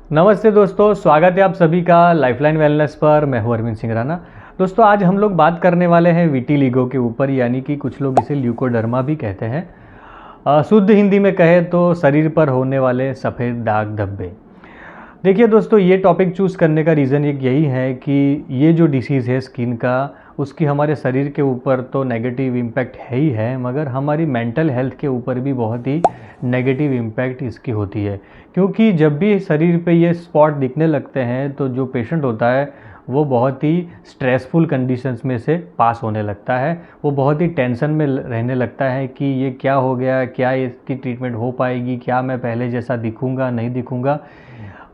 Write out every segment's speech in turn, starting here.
नमस्ते दोस्तों, स्वागत है आप सभी का लाइफलाइन वेलनेस पर। मैं हूं अरविंद सिंह राणा। दोस्तों, आज हम लोग बात करने वाले हैं विटिलिगो के ऊपर, यानी कि कुछ लोग इसे ल्यूकोडर्मा भी कहते हैं। शुद्ध हिंदी में कहे तो शरीर पर होने वाले सफ़ेद दाग धब्बे। देखिए दोस्तों, ये टॉपिक चूज़ करने का रीज़न एक यही है कि ये जो डिसीज़ है स्किन का, उसकी हमारे शरीर के ऊपर तो नेगेटिव इम्पैक्ट है ही है, मगर हमारी मेंटल हेल्थ के ऊपर भी बहुत ही नेगेटिव इम्पैक्ट इसकी होती है। क्योंकि जब भी शरीर पे ये स्पॉट दिखने लगते हैं तो जो पेशेंट होता है वो बहुत ही स्ट्रेसफुल कंडीशंस में से पास होने लगता है। वो बहुत ही टेंशन में रहने लगता है कि ये क्या हो गया, क्या इसकी ट्रीटमेंट हो पाएगी, क्या मैं पहले जैसा दिखूँगा नहीं दिखूँगा।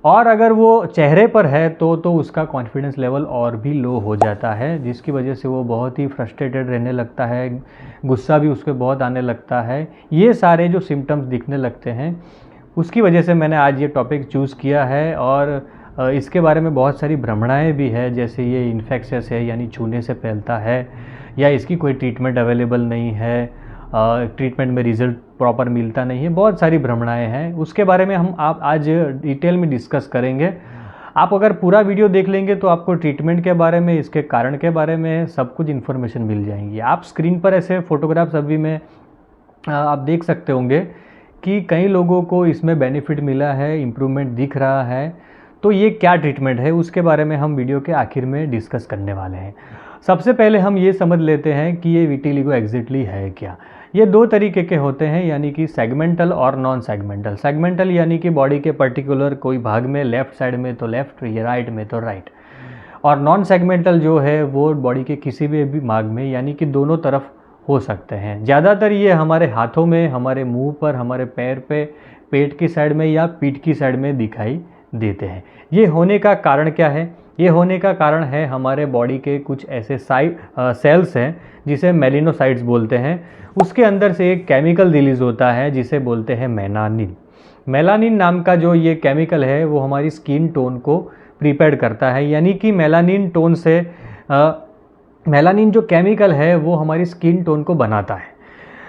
और अगर वो चेहरे पर है तो उसका कॉन्फिडेंस लेवल और भी लो हो जाता है, जिसकी वजह से वो बहुत ही फ्रस्ट्रेटेड रहने लगता है, गुस्सा भी उसके बहुत आने लगता है। ये सारे जो सिम्टम्स दिखने लगते हैं, उसकी वजह से मैंने आज ये टॉपिक चूज़ किया है। और इसके बारे में बहुत सारी भ्रमणाएँ भी है, जैसे ये इन्फेक्शियस है यानी छूने से फैलता है, या इसकी कोई ट्रीटमेंट अवेलेबल नहीं है, ट्रीटमेंट में रिज़ल्ट प्रॉपर मिलता नहीं है। बहुत सारी भ्रमणाएँ हैं, उसके बारे में हम आप आज डिटेल में डिस्कस करेंगे। आप अगर पूरा वीडियो देख लेंगे तो आपको ट्रीटमेंट के बारे में, इसके कारण के बारे में सब कुछ इन्फॉर्मेशन मिल जाएंगी। आप स्क्रीन पर ऐसे फ़ोटोग्राफ्स अभी में आप देख सकते होंगे कि कई लोगों को इसमें बेनिफिट मिला है, इम्प्रूवमेंट दिख रहा है। तो ये क्या ट्रीटमेंट है, उसके बारे में हम वीडियो के आखिर में डिस्कस करने वाले हैं। सबसे पहले हम ये समझ लेते हैं कि ये विटिलिगो एग्जैक्टली है क्या। ये दो तरीके के होते हैं, यानी कि सेगमेंटल और नॉन सेगमेंटल। सेगमेंटल यानी कि बॉडी के पर्टिकुलर कोई भाग में, लेफ़्ट साइड में तो लेफ़्ट, या राइट में तो राइट। और नॉन सेगमेंटल जो है वो बॉडी के किसी भी भाग में, यानी कि दोनों तरफ हो सकते हैं। ज़्यादातर ये हमारे हाथों में, हमारे मुंह पर, हमारे पैर पे, पेट की साइड में या पीठ की साइड में दिखाई देते हैं। ये होने का कारण क्या है? ये होने का कारण है हमारे बॉडी के कुछ ऐसे सेल्स हैं जिसे मेलिनोसाइट्स बोलते हैं। उसके अंदर से एक केमिकल रिलीज़ होता है जिसे बोलते हैं मेलानिन। मेलानिन नाम का जो ये केमिकल है वो हमारी स्किन टोन को प्रिपेयर करता है, यानी कि मेलानिन टोन से मेलानिन जो केमिकल है वो हमारी स्किन टोन को बनाता है।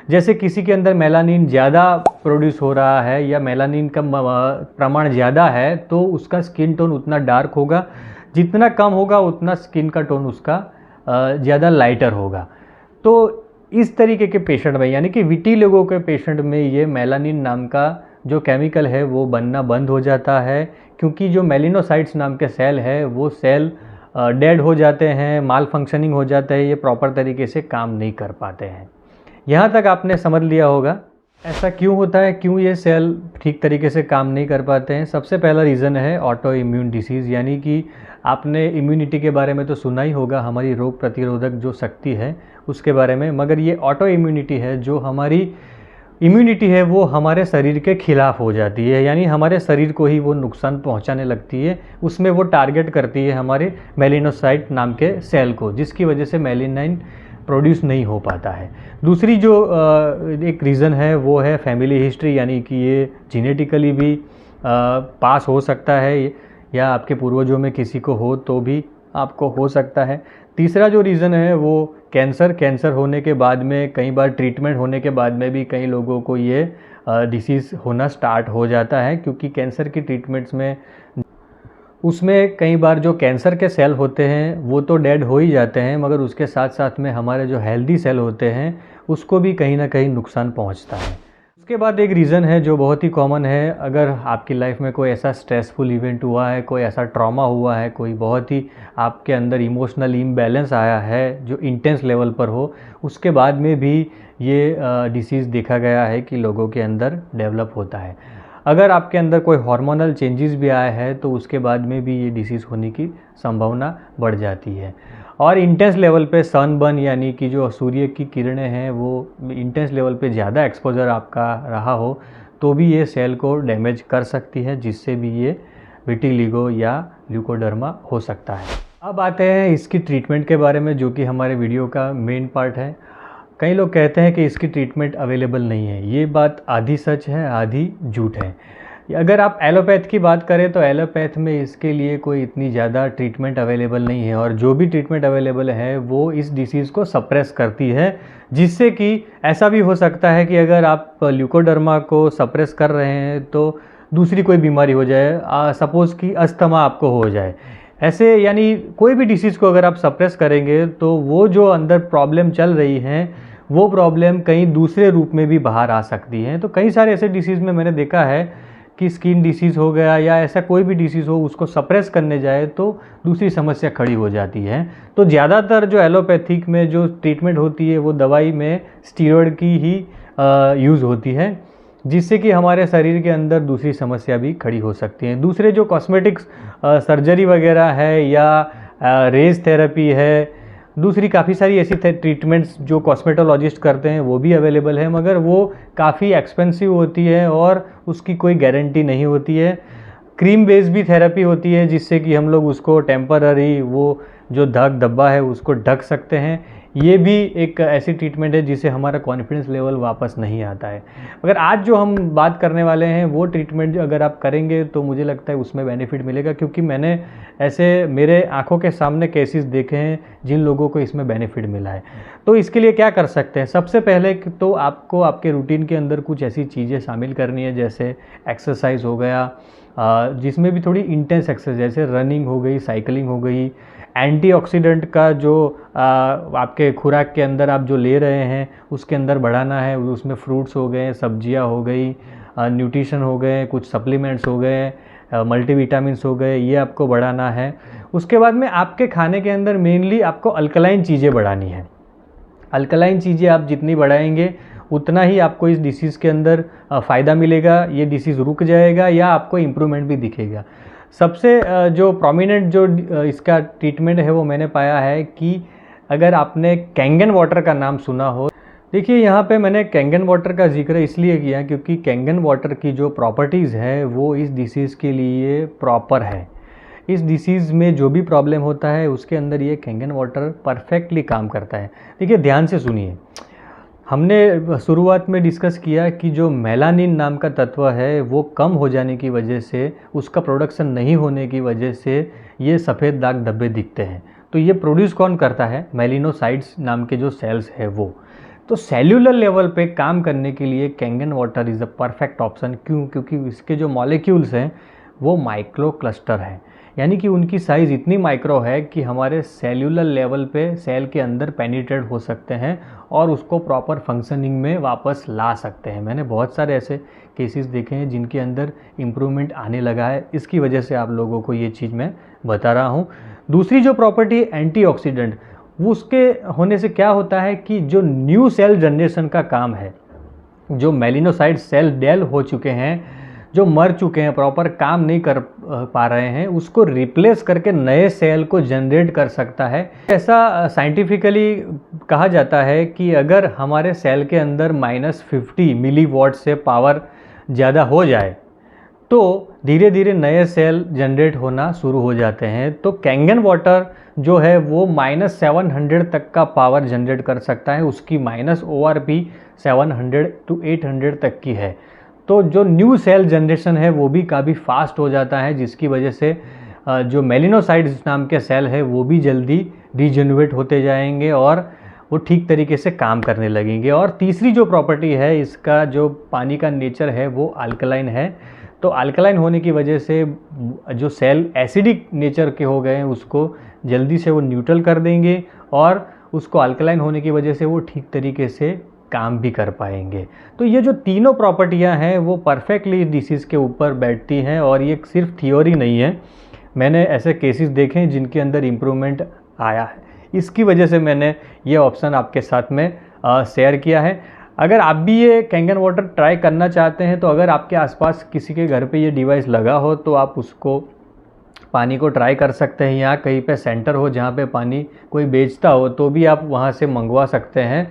जैसे किसी के अंदर मेलानिन ज़्यादा प्रोड्यूस हो रहा है या मेलानिन का प्रमाण ज़्यादा है तो उसका स्किन टोन उतना डार्क होगा, जितना कम होगा उतना स्किन का टोन उसका ज़्यादा लाइटर होगा। तो इस तरीके के पेशेंट में, यानी कि विटिलिगो के पेशेंट में, ये मेलानिन नाम का जो केमिकल है वो बनना बंद हो जाता है, क्योंकि जो मेलिनोसाइट्स नाम के सेल है वो सेल डेड हो जाते हैं, माल फंक्शनिंग हो जाता है, ये प्रॉपर तरीके से काम नहीं कर पाते हैं। यहाँ तक आपने समझ लिया होगा ऐसा क्यों होता है, क्यों ये सेल ठीक तरीके से काम नहीं कर पाते हैं। सबसे पहला रीज़न है ऑटो इम्यून डिसीज़, यानी कि आपने इम्यूनिटी के बारे में तो सुना ही होगा, हमारी रोग प्रतिरोधक जो शक्ति है उसके बारे में। मगर ये ऑटो इम्यूनिटी है, जो हमारी इम्यूनिटी है वो हमारे शरीर के खिलाफ हो जाती है, यानी हमारे शरीर को ही वो नुकसान पहुंचाने लगती है। उसमें वो टारगेट करती है हमारे मेलिनोसाइट नाम के सेल को, जिसकी वजह से मेलेनाइन प्रोड्यूस नहीं हो पाता है। दूसरी जो एक रीज़न है वो है फैमिली हिस्ट्री, यानी कि ये जेनेटिकली भी पास हो सकता है, या आपके पूर्वजों में किसी को हो तो भी आपको हो सकता है। तीसरा जो रीज़न है वो कैंसर होने के बाद में, कई बार ट्रीटमेंट होने के बाद में भी कई लोगों को ये डिसीज़ होना स्टार्ट हो जाता है, क्योंकि कैंसर की ट्रीटमेंट्स में उसमें कई बार जो कैंसर के सेल होते हैं वो तो डेड हो ही जाते हैं, मगर उसके साथ साथ में हमारे जो हेल्दी सेल होते हैं उसको भी कहीं ना कहीं नुकसान पहुंचता है। उसके बाद एक रीज़न है जो बहुत ही कॉमन है, अगर आपकी लाइफ में कोई ऐसा स्ट्रेसफुल इवेंट हुआ है, कोई ऐसा ट्रॉमा हुआ है, कोई बहुत ही आपके अंदर इमोशनल इम्बैलेंस आया है जो इंटेंस लेवल पर हो, उसके बाद में भी ये डिसीज़ देखा गया है कि लोगों के अंदर डेवलप होता है। अगर आपके अंदर कोई हार्मोनल चेंजेस भी आए हैं तो उसके बाद में भी ये डिसीज़ होने की संभावना बढ़ जाती है। और इंटेंस लेवल पे सनबर्न, यानी कि जो सूर्य की किरणें हैं वो इंटेंस लेवल पे ज़्यादा एक्सपोजर आपका रहा हो तो भी ये सेल को डैमेज कर सकती है, जिससे भी ये विटिलिगो या ल्यूकोडर्मा हो सकता है। अब आते हैं इसकी ट्रीटमेंट के बारे में, जो कि हमारे वीडियो का मेन पार्ट है। कई लोग कहते हैं कि इसकी ट्रीटमेंट अवेलेबल नहीं है। ये बात आधी सच है आधी झूठ है। अगर आप एलोपैथ की बात करें तो एलोपैथ में इसके लिए कोई इतनी ज़्यादा ट्रीटमेंट अवेलेबल नहीं है, और जो भी ट्रीटमेंट अवेलेबल है वो इस डिसीज़ को सप्रेस करती है, जिससे कि ऐसा भी हो सकता है कि अगर आप ल्यूकोडर्मा को सप्रेस कर रहे हैं तो दूसरी कोई बीमारी हो जाए, सपोज़ कि अस्थमा आपको हो जाए, ऐसे यानी कोई भी डिसीज़ को अगर आप सप्रेस करेंगे तो वो जो अंदर प्रॉब्लम चल रही हैं वो प्रॉब्लम कहीं दूसरे रूप में भी बाहर आ सकती हैं। तो कई सारे ऐसे डिसीज़ में मैंने देखा है कि स्किन डिसीज़ हो गया या ऐसा कोई भी डिसीज़ हो, उसको सप्रेस करने जाए तो दूसरी समस्या खड़ी हो जाती है। तो ज़्यादातर जो एलोपैथिक में जो ट्रीटमेंट होती है वो दवाई में स्टीरॉयड की ही यूज़ होती है, जिससे कि हमारे शरीर के अंदर दूसरी समस्या भी खड़ी हो सकती हैं। दूसरे जो कॉस्मेटिक्स सर्जरी वगैरह है या रेज थेरेपी है, दूसरी काफ़ी सारी ऐसी ट्रीटमेंट्स जो कॉस्मेटोलॉजिस्ट करते हैं वो भी अवेलेबल है, मगर वो काफ़ी एक्सपेंसिव होती है और उसकी कोई गारंटी नहीं होती है। क्रीम बेस्ड भी थेरेपी होती है जिससे कि हम लोग उसको टेम्पररी वो जो दाग धब्बा है उसको ढक सकते हैं। ये भी एक ऐसी ट्रीटमेंट है जिससे हमारा कॉन्फिडेंस लेवल वापस नहीं आता है। मगर आज जो हम बात करने वाले हैं वो ट्रीटमेंट अगर आप करेंगे तो मुझे लगता है उसमें बेनिफिट मिलेगा, क्योंकि मैंने ऐसे मेरे आंखों के सामने केसेस देखे हैं जिन लोगों को इसमें बेनिफिट मिला है। तो इसके लिए क्या कर सकते हैं? सबसे पहले तो आपको आपके रूटीन के अंदर कुछ ऐसी चीज़ें शामिल करनी है जैसे एक्सरसाइज हो गया, जिसमें भी थोड़ी इंटेंस एक्सरसाइज जैसे रनिंग हो गई, साइकिलिंग हो गई। एंटीऑक्सीडेंट का जो आपके खुराक के अंदर आप जो ले रहे हैं उसके अंदर बढ़ाना है, उसमें फ्रूट्स हो गए, सब्जियां हो गई, न्यूट्रिशन हो गए, कुछ सप्लीमेंट्स हो गए, मल्टीविटामिन्स हो गए, ये आपको बढ़ाना है। उसके बाद में आपके खाने के अंदर मेनली आपको अल्कलाइन चीज़ें बढ़ानी है। अल्कलाइन चीज़ें आप जितनी बढ़ाएंगे उतना ही आपको इस डिसीज़ के अंदर फ़ायदा मिलेगा, ये डिसीज़ रुक जाएगा या आपको इम्प्रूवमेंट भी दिखेगा। सबसे जो प्रोमिनेंट जो इसका ट्रीटमेंट है वो मैंने पाया है कि अगर आपने कैंगन वाटर का नाम सुना हो, देखिए यहाँ पे मैंने कैंगन वाटर का जिक्र इसलिए किया क्योंकि कैंगन वाटर की जो प्रॉपर्टीज़ है वो इस डिसीज़ के लिए प्रॉपर है। इस डिसीज़ में जो भी प्रॉब्लम होता है उसके अंदर ये कैंगन वाटर परफेक्टली काम करता है। देखिए ध्यान से सुनिए, हमने शुरुआत में डिस्कस किया कि जो मेलानिन नाम का तत्व है वो कम हो जाने की वजह से, उसका प्रोडक्शन नहीं होने की वजह से ये सफ़ेद दाग धब्बे दिखते हैं। तो ये प्रोड्यूस कौन करता है? मेलिनोसाइट्स नाम के जो सेल्स है वो। तो सेल्यूलर लेवल पे काम करने के लिए Kangen water is a perfect option. क्यों? क्योंकि इसके जो मॉलिक्यूल्स हैं वो माइक्रो क्लस्टर हैं, यानी कि उनकी साइज़ इतनी माइक्रो है कि हमारे सेल्यूलर लेवल पे सेल के अंदर पेनिट्रेट हो सकते हैं और उसको प्रॉपर फंक्शनिंग में वापस ला सकते हैं। मैंने बहुत सारे ऐसे केसेस देखे हैं जिनके अंदर इम्प्रूवमेंट आने लगा है। इसकी वजह से आप लोगों को ये चीज़ मैं बता रहा हूँ। दूसरी जो प्रॉपर्टी है एंटीऑक्सीडेंट, वो उसके होने से क्या होता है कि जो न्यू सेल जनरेशन का काम है, जो मेलिनोसाइट सेल डेल हो चुके हैं, जो मर चुके हैं, प्रॉपर काम नहीं कर पा रहे हैं, उसको रिप्लेस करके नए सेल को जनरेट कर सकता है। ऐसा साइंटिफिकली कहा जाता है कि अगर हमारे सेल के अंदर -50 मिलीवॉट से पावर ज़्यादा हो जाए तो धीरे धीरे नए सेल जनरेट होना शुरू हो जाते हैं। तो कैंगन वाटर जो है वो -700 तक का पावर जनरेट कर सकता है, उसकी ORP 700 to 800 तक की है। तो जो न्यू सेल जनरेशन है वो भी काफ़ी फास्ट हो जाता है, जिसकी वजह से जो मेलिनोसाइट्स नाम के सेल है वो भी जल्दी रीजनरेट होते जाएंगे और वो ठीक तरीके से काम करने लगेंगे। और तीसरी जो प्रॉपर्टी है इसका, जो पानी का नेचर है वो अल्कलाइन है। तो अल्कलाइन होने की वजह से जो सेल एसिडिक नेचर के हो गए हैं उसको जल्दी से वो न्यूट्रल कर देंगे और उसको अल्कलाइन होने की वजह से वो ठीक तरीके से काम भी कर पाएंगे। तो ये जो तीनों प्रॉपर्टियां हैं वो परफेक्टली डिसीज़ के ऊपर बैठती हैं और ये सिर्फ थियोरी नहीं है। मैंने ऐसे केसेस देखे हैं जिनके अंदर इम्प्रूवमेंट आया है। इसकी वजह से मैंने ये ऑप्शन आपके साथ में शेयर किया है। अगर आप भी ये कैंगन वाटर ट्राई करना चाहते हैं तो अगर आपके आसपास किसी के घर पे ये डिवाइस लगा हो तो आप उसको पानी को ट्राई कर सकते हैं, या कहीं पे सेंटर हो जहाँ पे पानी कोई बेचता हो तो भी आप वहाँ से मंगवा सकते हैं,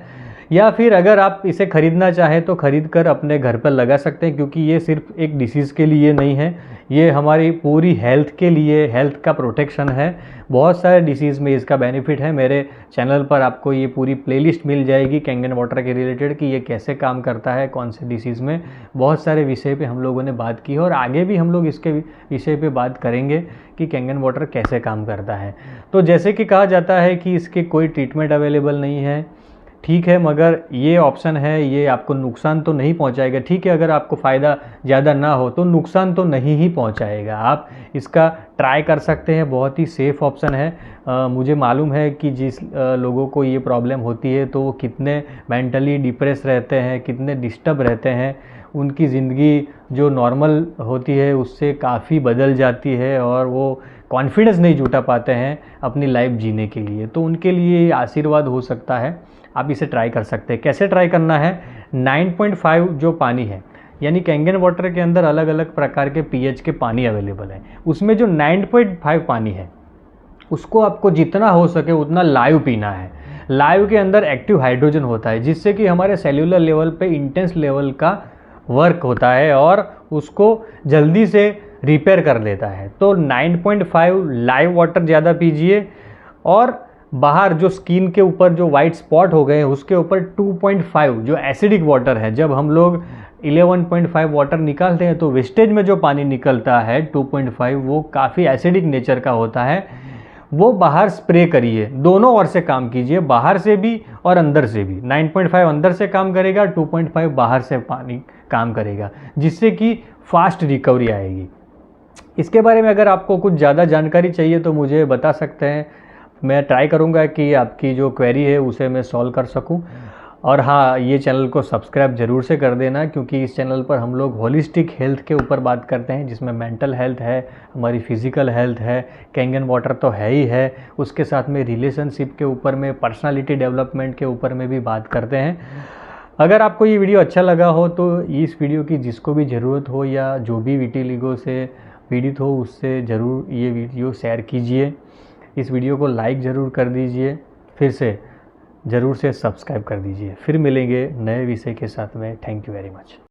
या फिर अगर आप इसे ख़रीदना चाहें तो ख़रीद कर अपने घर पर लगा सकते हैं। क्योंकि ये सिर्फ एक डिसीज़ के लिए नहीं है, ये हमारी पूरी हेल्थ के लिए, हेल्थ का प्रोटेक्शन है। बहुत सारे डिसीज़ में इसका बेनिफिट है। मेरे चैनल पर आपको ये पूरी प्लेलिस्ट मिल जाएगी कैंगन वाटर के रिलेटेड कि ये कैसे काम करता है, कौन से डिसीज़ में। बहुत सारे विषय पे हम लोगों ने बात की है और आगे भी हम लोग इसके विषय पे बात करेंगे कि कैंगन वाटर कैसे काम करता है। तो जैसे कि कहा जाता है कि इसके कोई ट्रीटमेंट अवेलेबल नहीं है, ठीक है, मगर ये ऑप्शन है, ये आपको नुकसान तो नहीं पहुंचाएगा। ठीक है, अगर आपको फ़ायदा ज़्यादा ना हो तो नुकसान तो नहीं ही पहुंचाएगा। आप इसका ट्राई कर सकते हैं, बहुत ही सेफ़ ऑप्शन है। मुझे मालूम है कि जिस लोगों को ये प्रॉब्लम होती है तो वो कितने मेंटली डिप्रेस रहते हैं, कितने डिस्टर्ब रहते हैं, उनकी ज़िंदगी जो नॉर्मल होती है उससे काफ़ी बदल जाती है और वो कॉन्फिडेंस नहीं जुटा पाते हैं अपनी लाइफ जीने के लिए। तो उनके लिए आशीर्वाद हो सकता है। आप इसे ट्राई कर सकते हैं। कैसे ट्राई करना है? 9.5 जो पानी है, यानी कैंगन वाटर के अंदर अलग अलग प्रकार के पीएच के पानी अवेलेबल हैं, उसमें जो 9.5 पानी है उसको आपको जितना हो सके उतना लाइव पीना है। लाइव के अंदर एक्टिव हाइड्रोजन होता है जिससे कि हमारे सेल्यूलर लेवल पे इंटेंस लेवल का वर्क होता है और उसको जल्दी से रिपेयर कर देता है। तो 9.5 लाइव वाटर ज़्यादा पीजिए और बाहर जो स्किन के ऊपर जो वाइट स्पॉट हो गए हैं उसके ऊपर 2.5 जो एसिडिक वाटर है, जब हम लोग 11.5 वाटर निकालते हैं तो वेस्टेज में जो पानी निकलता है 2.5 वो काफ़ी एसिडिक नेचर का होता है, वो बाहर स्प्रे करिए। दोनों ओर से काम कीजिए, बाहर से भी और अंदर से भी। 9.5 अंदर से काम करेगा, 2.5 बाहर से पानी काम करेगा, जिससे कि फास्ट रिकवरी आएगी। इसके बारे में अगर आपको कुछ ज़्यादा जानकारी चाहिए तो मुझे बता सकते हैं, मैं ट्राई करूँगा कि आपकी जो क्वेरी है उसे मैं सॉल्व कर सकूँ। और हाँ, ये चैनल को सब्सक्राइब ज़रूर से कर देना, क्योंकि इस चैनल पर हम लोग होलिस्टिक हेल्थ के ऊपर बात करते हैं, जिसमें मेंटल हेल्थ है, हमारी फिज़िकल हेल्थ है, कैंगन वाटर तो है ही है, उसके साथ में रिलेशनशिप के ऊपर में, पर्सनालिटी डेवलपमेंट के ऊपर में भी बात करते हैं। अगर आपको ये वीडियो अच्छा लगा हो तो इस वीडियो की जिसको भी ज़रूरत हो या जो भी विटिलिगो से पीड़ित हो उससे ज़रूर ये वीडियो शेयर कीजिए। इस वीडियो को लाइक ज़रूर कर दीजिए, फिर से ज़रूर से सब्सक्राइब कर दीजिए। फिर मिलेंगे नए विषय के साथ में। Thank you very much.